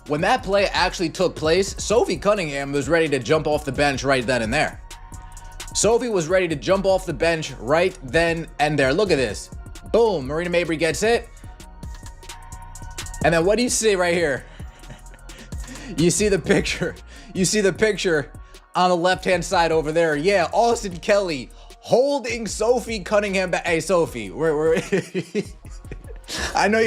when that play actually took place, Sophie Cunningham was ready to jump off the bench right then and there. Sophie was ready to jump off the bench right then and there. Look at this. Boom, Marina Mabrey gets it. And then what do you see right here? You see the picture. You see the picture on the left-hand side over there. Yeah, Austin Kelly holding Sophie Cunningham back. Hey, Sophie, we're I know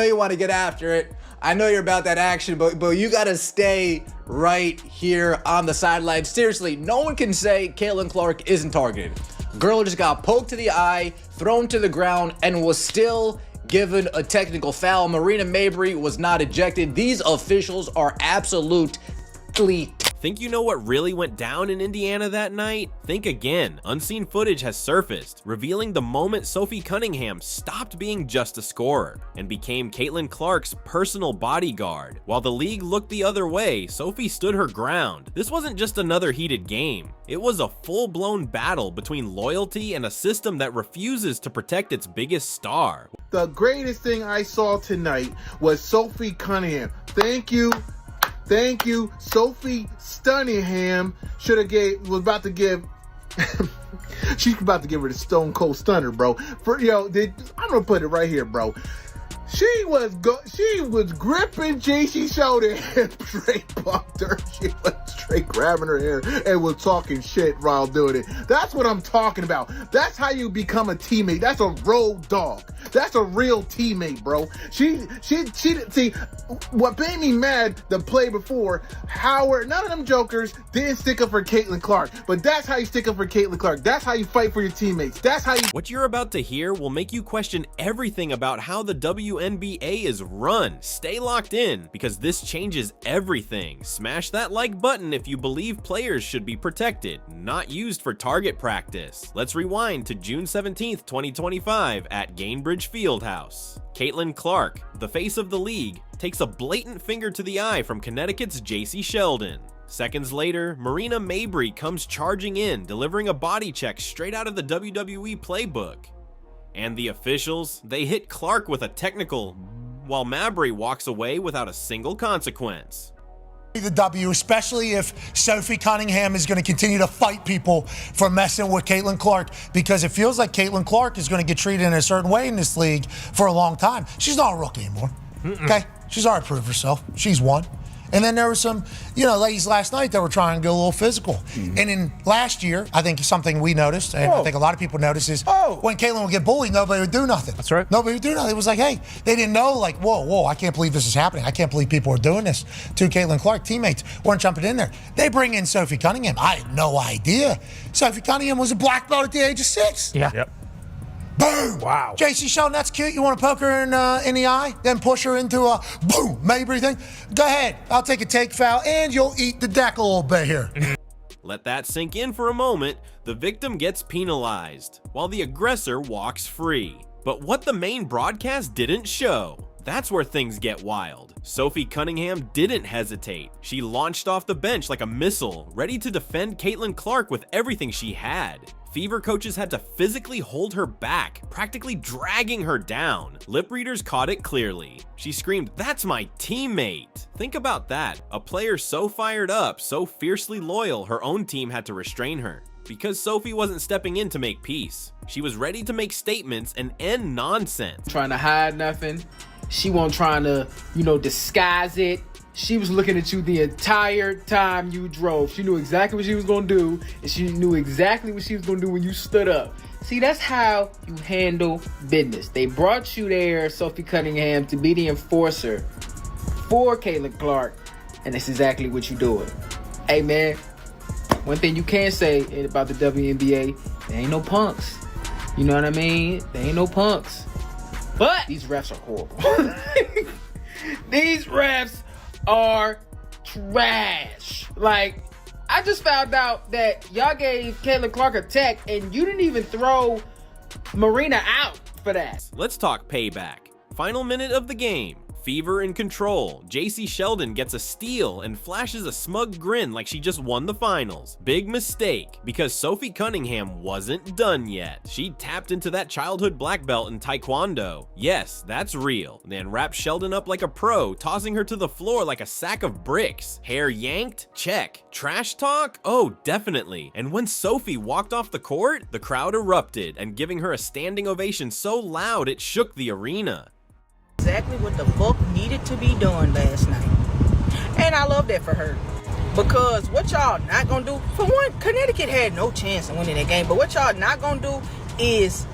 you want to get after it. I know you're about that action, but you got to stay right here on the sideline. Seriously, no one can say Caitlin Clark isn't targeted. Girl just got poked to the eye, thrown to the ground, and was still given a technical foul. Marina Mabrey was not ejected. These officials are absolutely... Think you know what really went down in Indiana that night? Think again. Unseen footage has surfaced, revealing the moment Sophie Cunningham stopped being just a scorer and became Caitlin Clark's personal bodyguard. While the league looked the other way, Sophie stood her ground. This wasn't just another heated game. It was a full-blown battle between loyalty and a system that refuses to protect its biggest star. The greatest thing I saw tonight was Sophie Cunningham. Thank you, Sophie Cunningham was about to give she's about to give her the Stone Cold Stunner, bro. I'm gonna put it right here, bro. She was gripping JC's shoulder and straight bumped her. She was straight grabbing her hair and was talking shit while doing it. That's what I'm talking about. That's how you become a teammate. That's a road dog. That's a real teammate, bro. She see what made me mad the play before. Howard, none of them jokers didn't stick up for Caitlin Clark, but that's how you stick up for Caitlin Clark. That's how you fight for your teammates. That's how you. What you're about to hear will make you question everything about how the Wnba is run. Stay locked in, because this changes everything. Smash that like button if you believe players should be protected, not used for target practice. Let's rewind to June 17th, 2025 at Gainbridge Fieldhouse. Caitlin Clark, the face of the league, takes a blatant finger to the eye from Connecticut's JC Sheldon. Seconds later, Marina Mabrey comes charging in, delivering a body check straight out of the WWE playbook. And the officials, they hit Clark with a technical, while Mabrey walks away without a single consequence. The W, especially if Sophie Cunningham is going to continue to fight people for messing with Caitlin Clark, because it feels like Caitlin Clark is going to get treated in a certain way in this league for a long time. She's not a rookie anymore. Okay? She's already proved herself. She's won. And then there were some, ladies last night that were trying to go a little physical. And in last year, I think something we noticed, and I think a lot of people noticed, is when Caitlin would get bullied, nobody would do nothing. That's right. Nobody would do nothing. It was like, hey, they didn't know, like, whoa, I can't believe this is happening. I can't believe people are doing this to Caitlin Clark. Teammates weren't jumping in there. They bring in Sophie Cunningham. I had no idea. Sophie Cunningham was a black belt at the age of 6. Yeah. Yep. Boom! Wow. JC Sheldon, that's cute. You want to poke her in the eye, then push her into a boom Mabrey thing? Go ahead. I'll take a take foul, and you'll eat the deck a little bit here. Let that sink in for a moment. The victim gets penalized, while the aggressor walks free. But what the main broadcast didn't show, that's where things get wild. Sophie Cunningham didn't hesitate. She launched off the bench like a missile, ready to defend Caitlin Clark with everything she had. Fever coaches had to physically hold her back, practically dragging her down. Lip readers caught it clearly. She screamed, "That's my teammate!" Think about that. A player so fired up, so fiercely loyal, her own team had to restrain her. Because Sophie wasn't stepping in to make peace. She was ready to make statements and end nonsense. Trying to hide nothing. She wasn't trying to, disguise it. She was looking at you the entire time you drove. She knew exactly what she was going to do, and she knew exactly what she was going to do when you stood up. See, that's how you handle business. They brought you there, Sophie Cunningham, to be the enforcer for Caitlin Clark, and that's exactly what you're doing. Hey, man, one thing you can say about the WNBA, there ain't no punks. You know what I mean? There ain't no punks. But these refs are horrible. These refs are trash. Like, I just found out that y'all gave Caitlin Clark a tech and you didn't even throw Marina out for that. Let's talk payback. Final minute of the game. Fever and control. JC Sheldon gets a steal and flashes a smug grin like she just won the finals. Big mistake, because Sophie Cunningham wasn't done yet. She tapped into that childhood black belt in Taekwondo. Yes, that's real. Then wrapped Sheldon up like a pro, tossing her to the floor like a sack of bricks. Hair yanked? Check. Trash talk? Oh, definitely. And when Sophie walked off the court, the crowd erupted and giving her a standing ovation so loud it shook the arena. Exactly what the fuck needed to be done last night. And I love that for her. Because what y'all not gonna do, for one, Connecticut had no chance of winning that game, but what y'all not gonna do is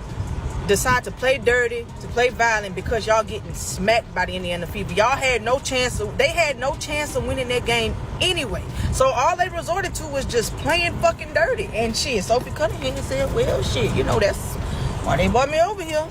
decide to play dirty, to play violent, because y'all getting smacked by the Indiana Fever. Y'all had no chance they had no chance of winning that game anyway. So all they resorted to was just playing fucking dirty. And shit, Sophie Cunningham said, well, shit, you know, that's why they brought me over here.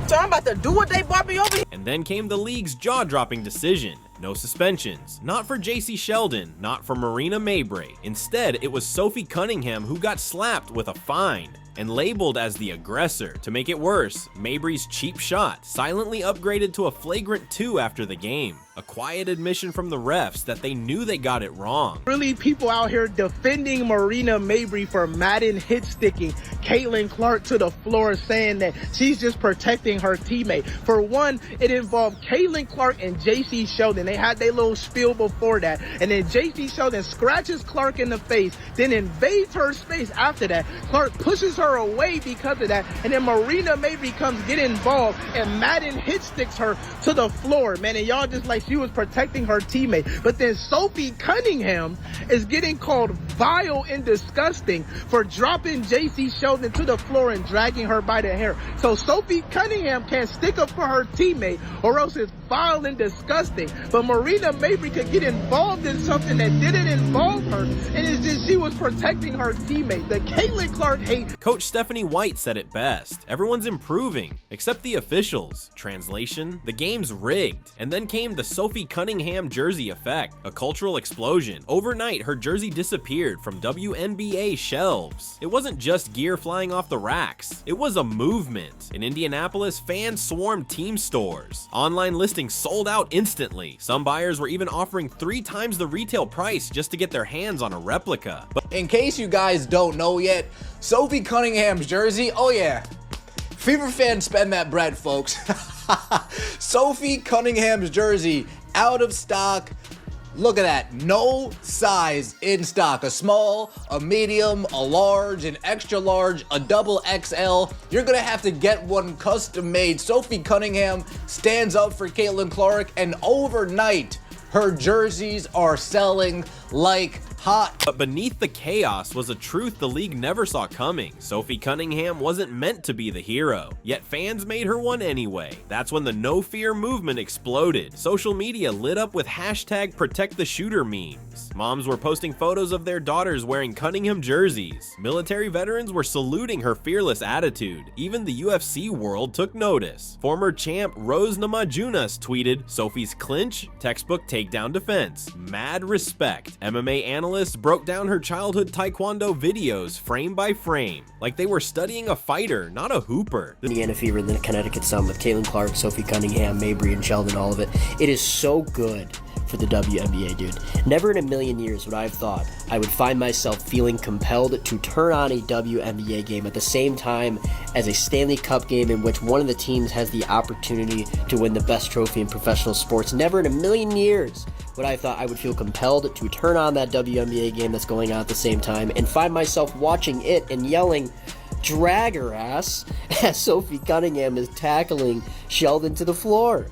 So I'm about to do what they brought me over here. And then came the league's jaw-dropping decision. No suspensions. Not for JC Sheldon, not for Marina Mabrey. Instead, it was Sophie Cunningham who got slapped with a fine and labeled as the aggressor. To make it worse, Mabrey's cheap shot silently upgraded to a flagrant 2 after the game. A quiet admission from the refs that they knew they got it wrong. Really, people out here defending Marina Mabrey for Madden hit sticking Caitlin Clark to the floor, saying that she's just protecting her teammate. For one, it involved Caitlin Clark and JC Sheldon. They had their little spiel before that, and then JC Sheldon scratches Clark in the face, then invades her space after that. Clark pushes her away because of that, and then Marina Mabrey comes get involved and Madden hit sticks her to the floor, man. And y'all just like she was protecting her teammate. But then Sophie Cunningham is getting called vile and disgusting for dropping JC Sheldon to the floor and dragging her by the hair. So Sophie Cunningham can't stick up for her teammate, or else it's vile and disgusting. But Marina Mabrey could get involved in something that didn't involve her, and it's just she was protecting her teammate. The Caitlin Clark hate. Coach Stephanie White said it best. Everyone's improving, except the officials. Translation: the game's rigged. And then came the Sophie Cunningham jersey effect, a cultural explosion. Overnight, her jersey disappeared from WNBA shelves. It wasn't just gear flying off the racks. It was a movement. In Indianapolis, fans swarmed team stores. Online listings sold out instantly. Some buyers were even offering 3 times the retail price just to get their hands on a replica. But In case you guys don't know yet, Sophie Cunningham's jersey, oh yeah, Fever fans spend that bread, folks. Sophie Cunningham's jersey, out of stock. Look at that, no size in stock. A small, a medium, a large, an extra large, a double XL. You're gonna have to get one custom made. Sophie Cunningham stands up for Caitlin Clark, and overnight, her jerseys are selling like hot. But beneath the chaos was a truth the league never saw coming. Sophie Cunningham wasn't meant to be the hero, yet fans made her one anyway. That's when the no fear movement exploded. Social media lit up with hashtag protect the shooter memes. Moms were posting photos of their daughters wearing Cunningham jerseys. Military veterans were saluting her fearless attitude. Even the UFC world took notice. Former champ Rose Namajunas tweeted, "Sophie's clinch, textbook takedown defense. Mad respect." MMA analysts broke down her childhood Taekwondo videos frame by frame, like they were studying a fighter, not a hooper. Indiana Fever and the Connecticut Sun with Caitlin Clark, Sophie Cunningham, Mabrey, and Sheldon, all of it. It is so good for the WNBA, dude. Never in a million years would I have thought I would find myself feeling compelled to turn on a WNBA game at the same time as a Stanley Cup game in which one of the teams has the opportunity to win the best trophy in professional sports. Never in a million years would I have thought I would feel compelled to turn on that WNBA game that's going on at the same time and find myself watching it and yelling, "Drag her ass," as Sophie Cunningham is tackling Sheldon to the floor.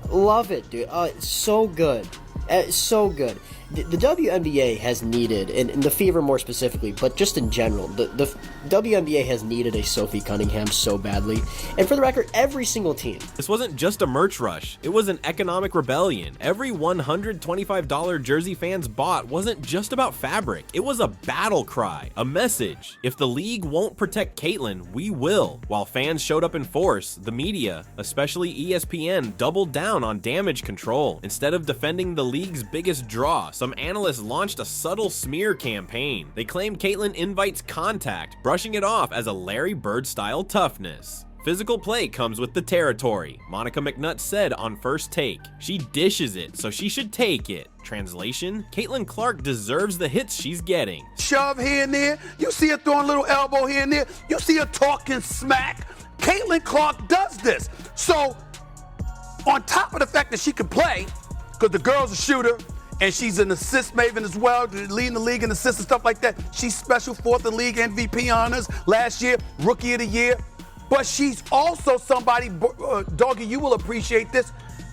Love it, dude. It's so good. It's so good. The WNBA has needed, and the Fever more specifically, but just in general, the WNBA has needed a Sophie Cunningham so badly. And for the record, every single team. This wasn't just a merch rush, it was an economic rebellion. Every $125 jersey fans bought wasn't just about fabric, it was a battle cry, a message. If the league won't protect Caitlin, we will. While fans showed up in force, the media, especially ESPN, doubled down on damage control. Instead of defending the league's biggest draw, some analysts launched a subtle smear campaign. They claimed Caitlin invites contact, brushing it off as a Larry Bird-style toughness. Physical play comes with the territory, Monica McNutt said on First Take. She dishes it, so she should take it. Translation, Caitlin Clark deserves the hits she's getting. Shove here and there. You see her throwing a little elbow here and there. You see her talking smack. Caitlin Clark does this. So, on top of the fact that she can play, because the girl's a shooter, and she's an assist maven as well, leading the league in assists and stuff like that. She's special 4th in league MVP honors last year, Rookie of the Year. But she's also somebody, Doggy, you will appreciate this,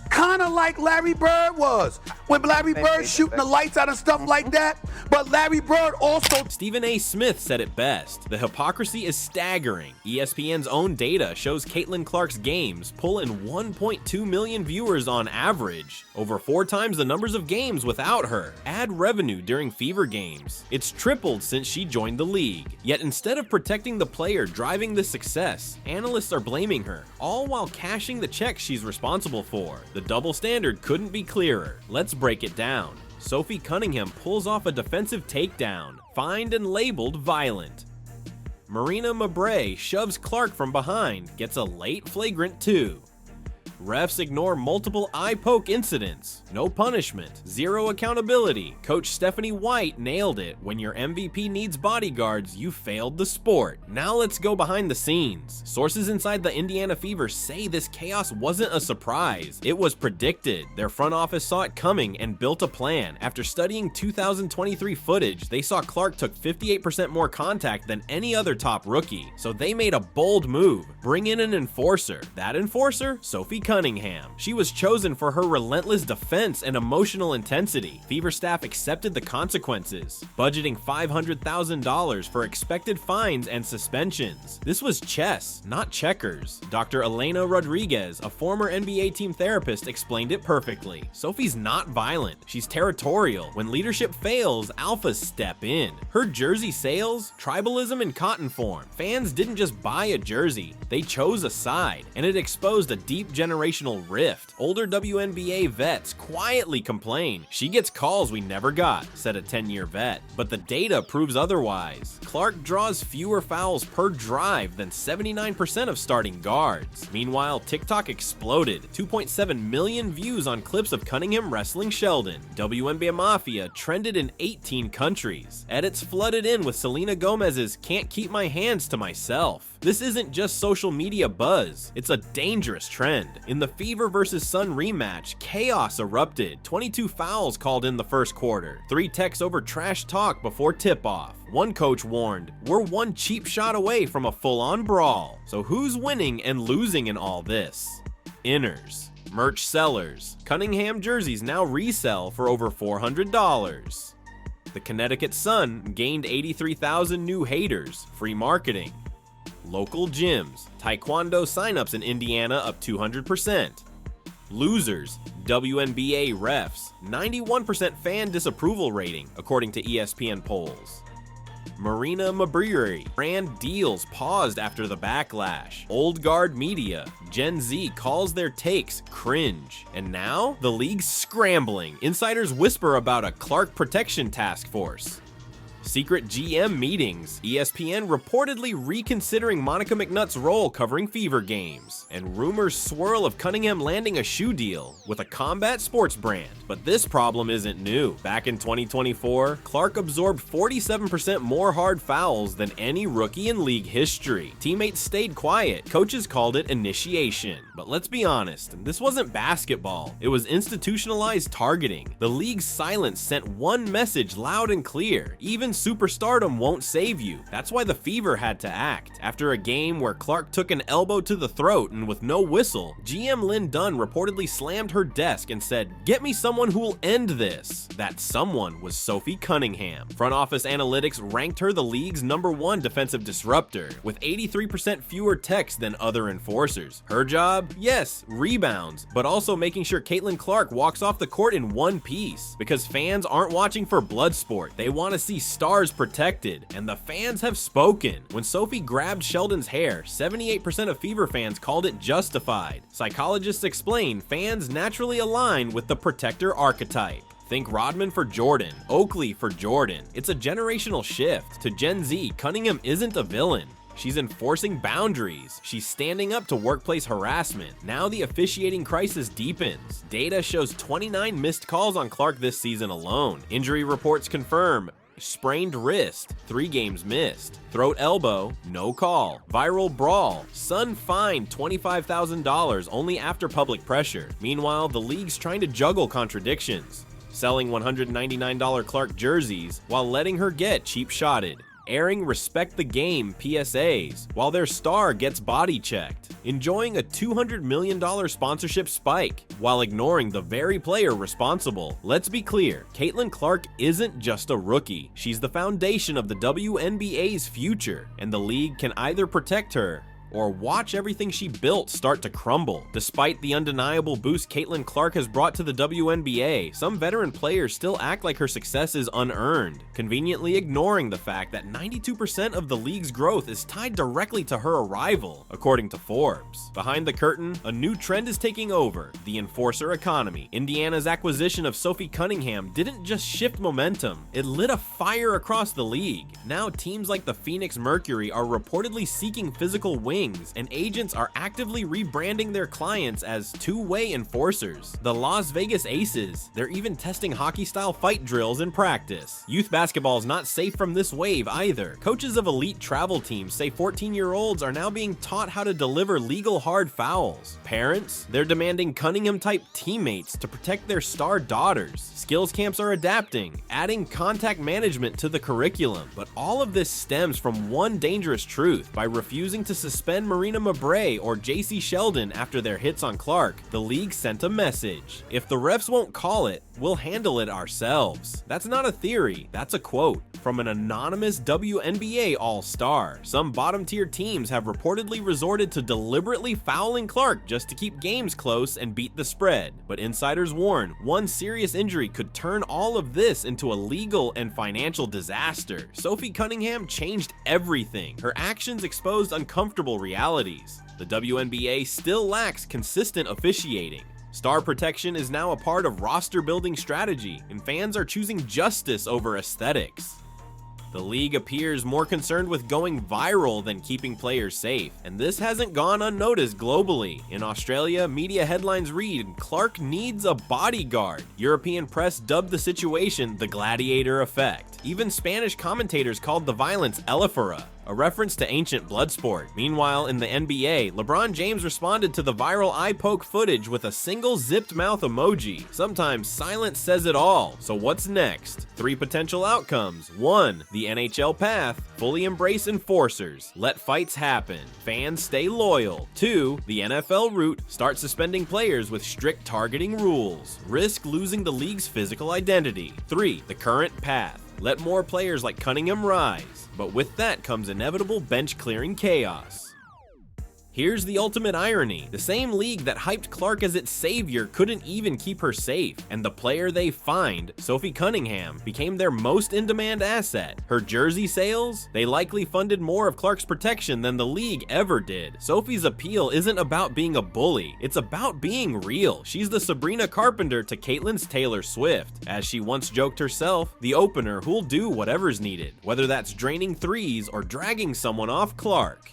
kind of like Larry Bird was. When Larry Bird shooting the lights out and stuff like that, but Larry Bird also... Stephen A. Smith said it best. The hypocrisy is staggering. ESPN's own data shows Caitlin Clark's games pull in 1.2 million viewers on average, over 4 times the numbers of games without her. Ad revenue during Fever games. It's tripled since she joined the league. Yet instead of protecting the player driving the success, analysts are blaming her, all while cashing the checks she's responsible for. The double standard couldn't be clearer. Let's break it down. Sophie Cunningham pulls off a defensive takedown, fined and labeled violent. Marina Mabrey shoves Clark from behind, gets a late flagrant 2. Refs ignore multiple eye poke incidents. No punishment. Zero accountability. Coach Stephanie White nailed it. When your MVP needs bodyguards, you failed the sport. Now let's go behind the scenes. Sources inside the Indiana Fever say this chaos wasn't a surprise. It was predicted. Their front office saw it coming and built a plan. After studying 2023 footage, they saw Clark took 58% more contact than any other top rookie. So they made a bold move. Bring in an enforcer. That enforcer? Sophie Cunningham. She was chosen for her relentless defense and emotional intensity. Fever staff accepted the consequences, budgeting $500,000 for expected fines and suspensions. This was chess, not checkers. Dr. Elena Rodriguez, a former NBA team therapist, explained it perfectly. Sophie's not violent. She's territorial. When leadership fails, alphas step in. Her jersey sales, tribalism in cotton form. Fans didn't just buy a jersey, they chose a side, and it exposed a deep generational rift. Older WNBA vets quietly complain. She gets calls we never got, said a 10-year vet. But the data proves otherwise. Clark draws fewer fouls per drive than 79% of starting guards. Meanwhile, TikTok exploded. 2.7 million views on clips of Cunningham wrestling Sheldon. WNBA Mafia trended in 18 countries. Edits flooded in with Selena Gomez's "Can't Keep My Hands to Myself." This isn't just social media buzz, it's a dangerous trend. In the Fever vs Sun rematch, chaos erupted. 22 fouls called in the first quarter. 3 techs over trash talk before tip-off. One coach warned, "We're one cheap shot away from a full-on brawl." So who's winning and losing in all this? Inners. Merch sellers. Cunningham jerseys now resell for over $400. The Connecticut Sun gained 83,000 new haters. Free marketing. Local gyms. Taekwondo signups in Indiana up 200%. Losers. WNBA refs. 91% fan disapproval rating, according to ESPN polls. Marina Mabrey. Brand deals paused after the backlash. Old guard media. Gen Z calls their takes cringe. And now, the league's scrambling. Insiders whisper about a Clark Protection Task Force. Secret GM meetings. ESPN reportedly reconsidering Monica McNutt's role covering Fever games. And rumors swirl of Cunningham landing a shoe deal with a combat sports brand. But this problem isn't new. Back in 2024, Clark absorbed 47% more hard fouls than any rookie in league history. Teammates stayed quiet. Coaches called it initiation. But let's be honest, this wasn't basketball. It was institutionalized targeting. The league's silence sent one message loud and clear. Even superstardom won't save you. That's why the Fever had to act. After a game where Clark took an elbow to the throat and with no whistle, GM Lynn Dunn reportedly slammed her desk and said, "Get me someone who will end this." That someone was Sophie Cunningham. Front office analytics ranked her the league's #1 defensive disruptor, with 83% fewer techs than other enforcers. Her job? Yes, rebounds, but also making sure Caitlin Clark walks off the court in one piece. Because fans aren't watching for blood sport. They want to see stars protected, and the fans have spoken. When Sophie grabbed Sheldon's hair, 78% of Fever fans called it justified. Psychologists explain fans naturally align with the protector archetype. Think Rodman for Jordan, Oakley for Jordan. It's a generational shift. To Gen Z, Cunningham isn't a villain. She's enforcing boundaries. She's standing up to workplace harassment. Now the officiating crisis deepens. Data shows 29 missed calls on Clark this season alone. Injury reports confirm sprained wrist, 3 games missed. Throat elbow, no call. Viral brawl, son fined $25,000 only after public pressure. Meanwhile, the league's trying to juggle contradictions, selling $199 Clark jerseys while letting her get cheap-shotted, airing respect the game PSAs while their star gets body checked, enjoying a $200 million sponsorship spike while ignoring the very player responsible. Let's be clear, Caitlin Clark isn't just a rookie. She's the foundation of the WNBA's future, and the league can either protect her or watch everything she built start to crumble. Despite the undeniable boost Caitlin Clark has brought to the WNBA, some veteran players still act like her success is unearned, conveniently ignoring the fact that 92% of the league's growth is tied directly to her arrival, according to Forbes. Behind the curtain, a new trend is taking over: the enforcer economy. Indiana's acquisition of Sophie Cunningham didn't just shift momentum, it lit a fire across the league. Now teams like the Phoenix Mercury are reportedly seeking physical wings, and agents are actively rebranding their clients as two-way enforcers. The Las Vegas Aces, they're even testing hockey-style fight drills in practice. Youth basketball is not safe from this wave either. Coaches of elite travel teams say 14-year-olds are now being taught how to deliver legal hard fouls. Parents, they're demanding Cunningham-type teammates to protect their star daughters. Skills camps are adapting, adding contact management to the curriculum. But all of this stems from one dangerous truth: by refusing to suspend Marina Mabrey or JC Sheldon after their hits on Clark, the league sent a message: if the refs won't call it, we'll handle it ourselves. That's not a theory, that's a quote from an anonymous WNBA all-star. Some bottom-tier teams have reportedly resorted to deliberately fouling Clark just to keep games close and beat the spread. But insiders warn, one serious injury could turn all of this into a legal and financial disaster. Sophie Cunningham changed everything. Her actions exposed uncomfortable realities. The WNBA still lacks consistent officiating. Star protection is now a part of roster-building strategy, and fans are choosing justice over aesthetics. The league appears more concerned with going viral than keeping players safe, and this hasn't gone unnoticed globally. In Australia, media headlines read, "Clark needs a bodyguard." European press dubbed the situation the gladiator effect. Even Spanish commentators called the violence Elefora, a reference to ancient blood sport. Meanwhile, in the NBA, LeBron James responded to the viral eye poke footage with a single zipped mouth emoji. Sometimes silence says it all. So what's next? 3 potential outcomes. 1. The NHL path. Fully embrace enforcers. Let fights happen. Fans stay loyal. 2. The NFL route. Start suspending players with strict targeting rules. Risk losing the league's physical identity. 3. The current path. Let more players like Cunningham rise, but with that comes inevitable bench-clearing chaos. Here's the ultimate irony. The same league that hyped Clark as its savior couldn't even keep her safe, and the player they fined, Sophie Cunningham, became their most in-demand asset. Her jersey sales? They likely funded more of Clark's protection than the league ever did. Sophie's appeal isn't about being a bully, it's about being real. She's the Sabrina Carpenter to Caitlin's Taylor Swift. As she once joked herself, the opener who'll do whatever's needed, whether that's draining threes or dragging someone off Clark.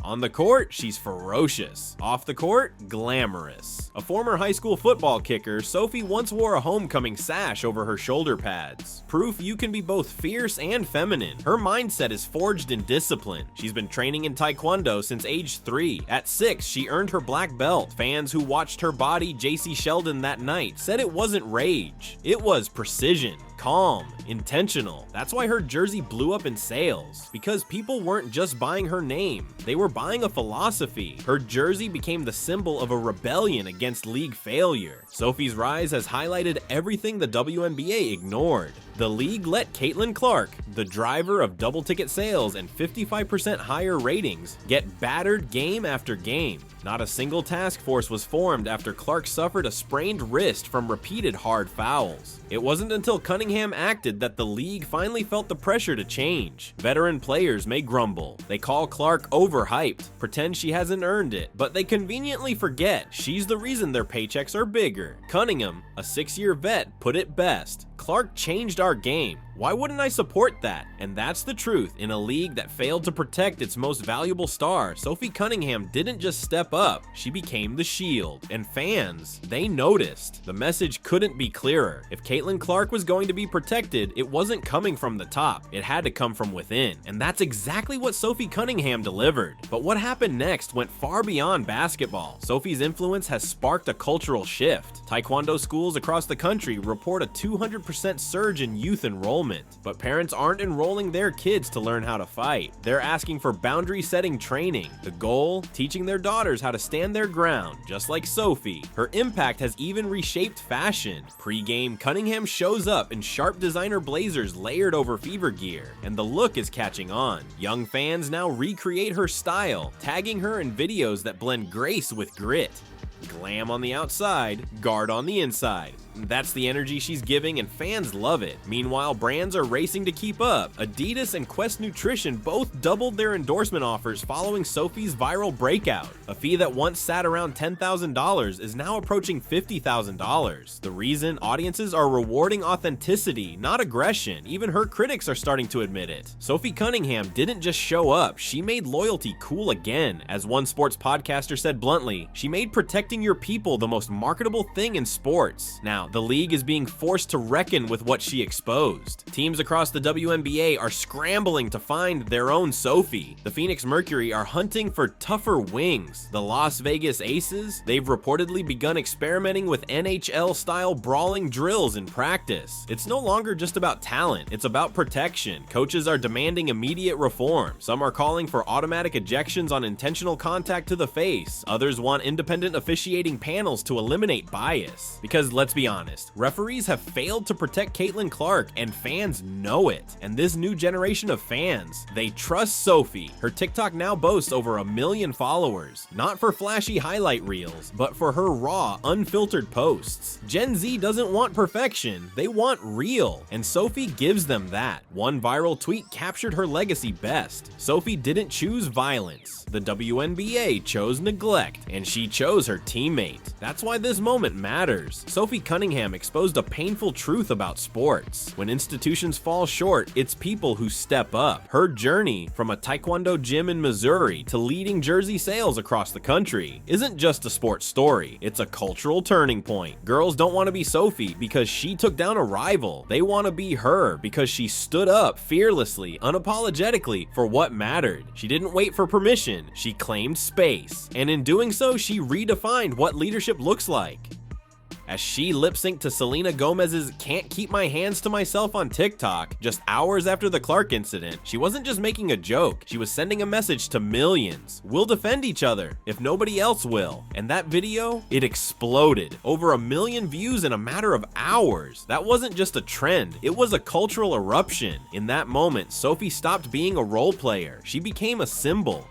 On the court, she's ferocious. Off the court, glamorous. A former high school football kicker, Sophie once wore a homecoming sash over her shoulder pads. Proof you can be both fierce and feminine. Her mindset is forged in discipline. She's been training in Taekwondo since age 3. At 6, she earned her black belt. Fans who watched her body JC Sheldon that night said it wasn't rage. It was precision. Calm, intentional. That's why her jersey blew up in sales, because people weren't just buying her name, they were buying a philosophy. Her jersey became the symbol of a rebellion against league failure. Sophie's rise has highlighted everything the WNBA ignored. The league let Caitlin Clark, the driver of double ticket sales and 55% higher ratings, get battered game after game. Not a single task force was formed after Clark suffered a sprained wrist from repeated hard fouls. It wasn't until Cunningham acted that the league finally felt the pressure to change. Veteran players may grumble. They call Clark overhyped, pretend she hasn't earned it, but they conveniently forget she's the reason their paychecks are bigger. Cunningham, a 6-year vet, put it best: "Clark changed our our game. Why wouldn't I support that? And that's the truth. In a league that failed to protect its most valuable star, Sophie Cunningham didn't just step up, she became the shield. And fans, they noticed. The message couldn't be clearer. If Caitlin Clark was going to be protected, it wasn't coming from the top. It had to come from within. And that's exactly what Sophie Cunningham delivered. But what happened next went far beyond basketball. Sophie's influence has sparked a cultural shift. Taekwondo schools across the country report a 200% surge in youth enrollment. But parents aren't enrolling their kids to learn how to fight. They're asking for boundary-setting training. The goal? Teaching their daughters how to stand their ground, just like Sophie. Her impact has even reshaped fashion. Pre-game, Cunningham shows up in sharp designer blazers layered over fever gear, and the look is catching on. Young fans now recreate her style, tagging her in videos that blend grace with grit. Glam on the outside, guard on the inside. That's the energy she's giving, and fans love it. Meanwhile, brands are racing to keep up. Adidas and Quest Nutrition both doubled their endorsement offers following Sophie's viral breakout. A fee that once sat around $10,000 is now approaching $50,000. The reason? Audiences are rewarding authenticity, not aggression. Even her critics are starting to admit it. Sophie Cunningham didn't just show up, she made loyalty cool again. As one sports podcaster said bluntly, she made protecting your people the most marketable thing in sports. Now, the league is being forced to reckon with what she exposed. Teams across the WNBA are scrambling to find their own Sophie. The Phoenix Mercury are hunting for tougher wings. The Las Vegas Aces, they've reportedly begun experimenting with NHL-style brawling drills in practice. It's no longer just about talent, it's about protection. Coaches are demanding immediate reform. Some are calling for automatic ejections on intentional contact to the face. Others want independent officiating panels to eliminate bias. Because let's be honest, referees have failed to protect Caitlin Clark, and fans know it. And this new generation of fans, they trust Sophie. Her TikTok now boasts over 1 million followers, not for flashy highlight reels, but for her raw, unfiltered posts. Gen Z doesn't want perfection, they want real, and Sophie gives them that. One viral tweet captured her legacy best. Sophie didn't choose violence. The WNBA chose neglect, and she chose her teammate. That's why this moment matters. Sophie Cunningham exposed a painful truth about sports. When institutions fall short, it's people who step up. Her journey from a Taekwondo gym in Missouri to leading jersey sales across the country isn't just a sports story, it's a cultural turning point. Girls don't want to be Sophie because she took down a rival. They want to be her because she stood up fearlessly, unapologetically for what mattered. She didn't wait for permission, she claimed space. And in doing so, she redefined what leadership looks like. As she lip-synced to Selena Gomez's "Can't Keep My Hands to Myself" on TikTok just hours after the Clark incident, she wasn't just making a joke, she was sending a message to millions. We'll defend each other if nobody else will. And that video, it exploded. Over 1 million views in a matter of hours. That wasn't just a trend, it was a cultural eruption. In that moment, Sophie stopped being a role player. She became a symbol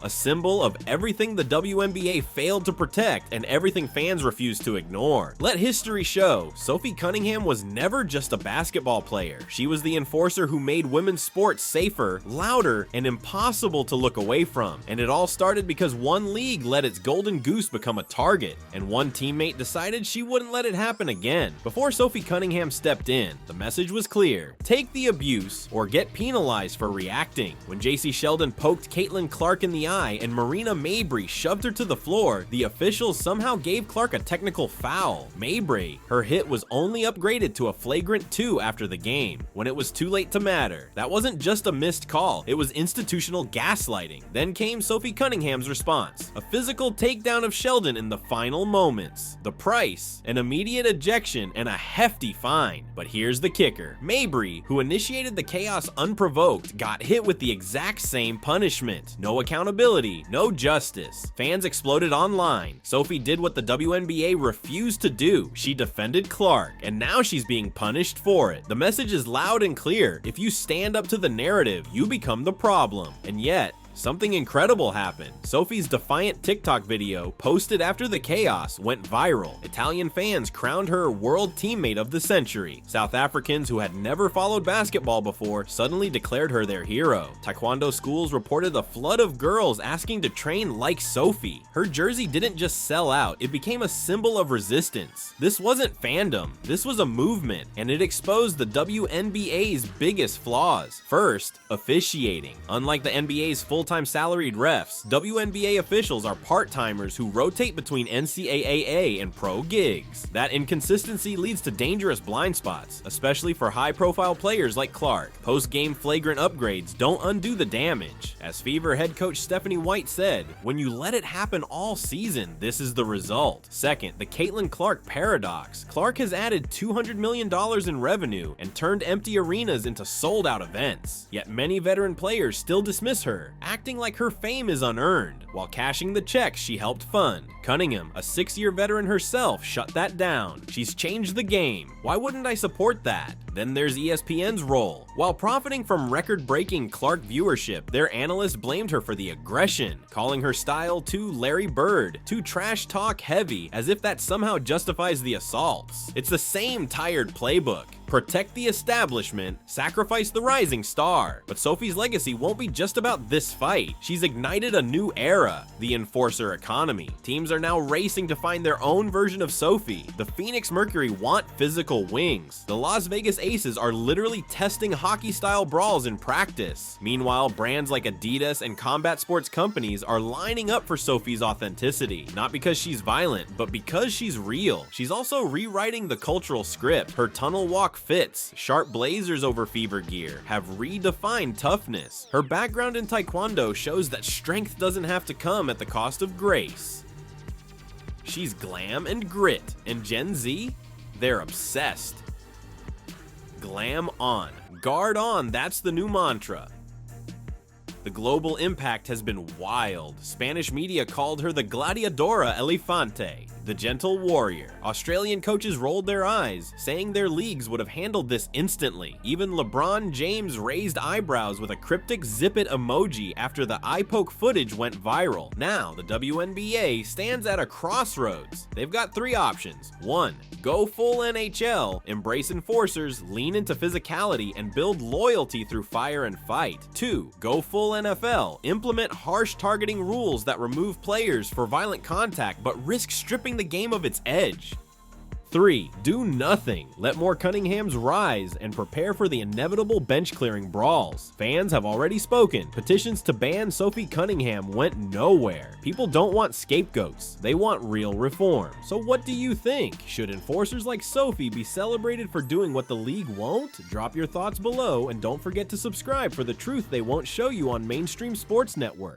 of everything the WNBA failed to protect and everything fans refused to ignore. Let history show, Sophie Cunningham was never just a basketball player. She was the enforcer who made women's sports safer, louder, and impossible to look away from. And it all started because one league let its golden goose become a target, and one teammate decided she wouldn't let it happen again. Before Sophie Cunningham stepped in, the message was clear: take the abuse or get penalized for reacting. When JC Sheldon poked Caitlin Clark in the eye and Marina Mabrey shoved her to the floor, the officials somehow gave Clark a technical foul. Mabrey, her hit was only upgraded to a flagrant 2 after the game, when it was too late to matter. That wasn't just a missed call, it was institutional gaslighting. Then came Sophie Cunningham's response, a physical takedown of Sheldon in the final moments. The price, an immediate ejection and a hefty fine. But here's the kicker: Mabrey, who initiated the chaos unprovoked, got hit with the exact same punishment. No accountability, no justice. Fans exploded online. Sophie did what the WNBA refused to do. She defended Clark, and now she's being punished for it. The message is loud and clear: if you stand up to the narrative, you become the problem. And yet, something incredible happened. Sophie's defiant TikTok video, posted after the chaos, went viral. Italian fans crowned her World Teammate of the Century. South Africans who had never followed basketball before suddenly declared her their hero. Taekwondo schools reported a flood of girls asking to train like Sophie. Her jersey didn't just sell out, it became a symbol of resistance. This wasn't fandom, this was a movement, and it exposed the WNBA's biggest flaws. First, officiating. Unlike the NBA's full-time salaried refs, WNBA officials are part-timers who rotate between NCAA and pro gigs. That inconsistency leads to dangerous blind spots, especially for high-profile players like Clark. Post-game flagrant upgrades don't undo the damage. As Fever head coach Stephanie White said, when you let it happen all season, this is the result. Second, the Caitlin Clark paradox. Clark has added $200 million in revenue and turned empty arenas into sold-out events. Yet many veteran players still dismiss her, acting like her fame is unearned, while cashing the checks she helped fund. Cunningham, a 6-year veteran herself, shut that down. She's changed the game. Why wouldn't I support that? Then there's ESPN's role. While profiting from record-breaking Clark viewership, their analysts blamed her for the aggression, calling her style too Larry Bird, too trash talk heavy, as if that somehow justifies the assaults. It's the same tired playbook. Protect the establishment, sacrifice the rising star. But Sophie's legacy won't be just about this fight. She's ignited a new era, the enforcer economy. Teams are now racing to find their own version of Sophie. The Phoenix Mercury want physical wings. The Las Vegas Aces are literally testing hockey-style brawls in practice. Meanwhile, brands like Adidas and combat sports companies are lining up for Sophie's authenticity. Not because she's violent, but because she's real. She's also rewriting the cultural script. Her tunnel walk fits, sharp blazers over Fever gear, have redefined toughness. Her background in Taekwondo shows that strength doesn't have to come at the cost of grace. She's glam and grit, and Gen Z, they're obsessed. Glam on, guard on, that's the new mantra. The global impact has been wild. Spanish media called her the Gladiadora Elefante, the gentle warrior. Australian coaches rolled their eyes, saying their leagues would have handled this instantly. Even LeBron James raised eyebrows with a cryptic zip it emoji after the eye poke footage went viral. Now, the WNBA stands at a crossroads. They've got 3 options. 1. Go full NHL, embrace enforcers, lean into physicality, and build loyalty through fire and fight. 2. Go full NFL, implement harsh targeting rules that remove players for violent contact but risk stripping the game of its edge. 3. Do nothing. Let more Cunninghams rise and prepare for the inevitable bench-clearing brawls. Fans have already spoken. Petitions to ban Sophie Cunningham went nowhere. People don't want scapegoats. They want real reform. So what do you think? Should enforcers like Sophie be celebrated for doing what the league won't? Drop your thoughts below and don't forget to subscribe for the truth they won't show you on mainstream sports networks.